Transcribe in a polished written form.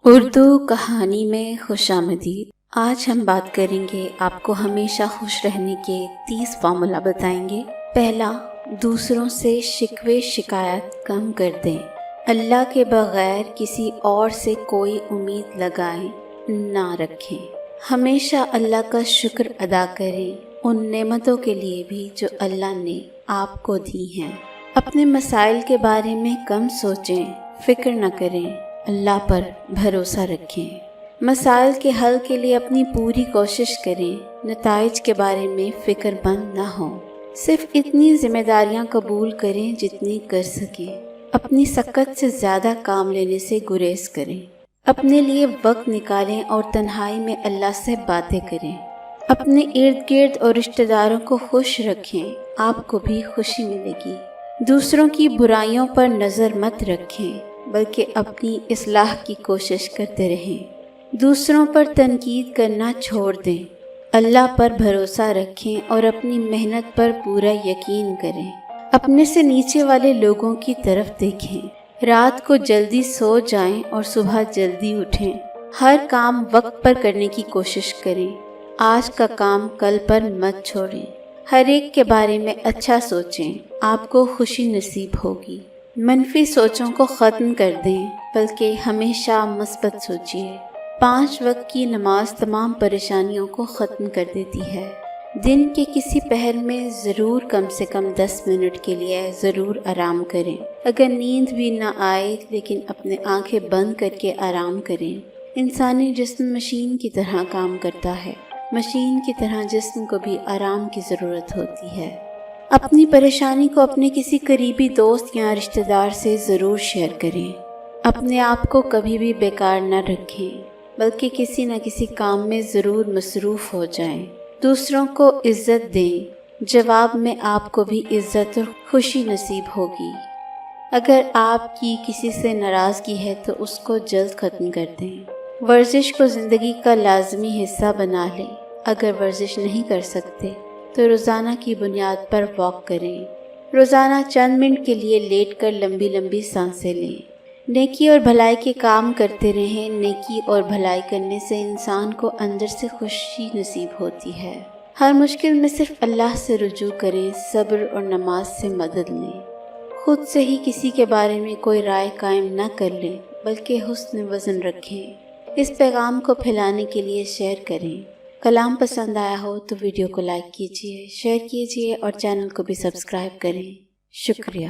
اردو کہانی میں خوش آمدید۔ آج ہم بات کریں گے، آپ کو ہمیشہ خوش رہنے کے 30 فارمولا بتائیں گے۔ پہلا، دوسروں سے شکوے شکایت کم کر دیں۔ اللہ کے بغیر کسی اور سے کوئی امید لگائیں نہ رکھیں۔ ہمیشہ اللہ کا شکر ادا کریں ان نعمتوں کے لیے بھی جو اللہ نے آپ کو دی ہیں۔ اپنے مسائل کے بارے میں کم سوچیں، فکر نہ کریں، اللہ پر بھروسہ رکھیں۔ مسائل کے حل کے لیے اپنی پوری کوشش کریں، نتائج کے بارے میں فکر مند نہ ہوں۔ صرف اتنی ذمہ داریاں قبول کریں جتنی کر سکیں۔ اپنی سکت سے زیادہ کام لینے سے گریز کریں۔ اپنے لیے وقت نکالیں اور تنہائی میں اللہ سے باتیں کریں۔ اپنے ارد گرد اور رشتہ داروں کو خوش رکھیں، آپ کو بھی خوشی ملے گی۔ دوسروں کی برائیوں پر نظر مت رکھیں بلکہ اپنی اصلاح کی کوشش کرتے رہیں۔ دوسروں پر تنقید کرنا چھوڑ دیں، اللہ پر بھروسہ رکھیں اور اپنی محنت پر پورا یقین کریں۔ اپنے سے نیچے والے لوگوں کی طرف دیکھیں۔ رات کو جلدی سو جائیں اور صبح جلدی اٹھیں۔ ہر کام وقت پر کرنے کی کوشش کریں۔ آج کا کام کل پر مت چھوڑیں۔ ہر ایک کے بارے میں اچھا سوچیں، آپ کو خوشی نصیب ہوگی۔ منفی سوچوں کو ختم کر دیں بلکہ ہمیشہ مثبت سوچیے۔ 5 وقت کی نماز تمام پریشانیوں کو ختم کر دیتی ہے۔ دن کے کسی پہر میں ضرور کم سے کم 10 منٹ کے لیے ضرور آرام کریں۔ اگر نیند بھی نہ آئے لیکن اپنے آنکھیں بند کر کے آرام کریں۔ انسانی جسم مشین کی طرح کام کرتا ہے۔ مشین کی طرح جسم کو بھی آرام کی ضرورت ہوتی ہے۔ اپنی پریشانی کو اپنے کسی قریبی دوست یا رشتہ دار سے ضرور شیئر کریں۔ اپنے آپ کو کبھی بھی بیکار نہ رکھیں بلکہ کسی نہ کسی کام میں ضرور مصروف ہو جائیں۔ دوسروں کو عزت دیں، جواب میں آپ کو بھی عزت اور خوشی نصیب ہوگی۔ اگر آپ کی کسی سے ناراضگی ہے تو اس کو جلد ختم کر دیں۔ ورزش کو زندگی کا لازمی حصہ بنا لیں۔ اگر ورزش نہیں کر سکتے تو روزانہ کی بنیاد پر واک کریں۔ روزانہ چند منٹ کے لیے لیٹ کر لمبی لمبی سانسیں لیں۔ نیکی اور بھلائی کے کام کرتے رہیں۔ نیکی اور بھلائی کرنے سے انسان کو اندر سے خوشی نصیب ہوتی ہے۔ ہر مشکل میں صرف اللہ سے رجوع کریں، صبر اور نماز سے مدد لیں۔ خود سے ہی کسی کے بارے میں کوئی رائے قائم نہ کر لیں بلکہ حسن وزن رکھیں۔ اس پیغام کو پھیلانے کے لیے شیئر کریں۔ کلام پسند آیا ہو تو ویڈیو کو لائک کیجیے، شیئر کیجیے اور چینل کو بھی سبسکرائب کریں۔ شکریہ۔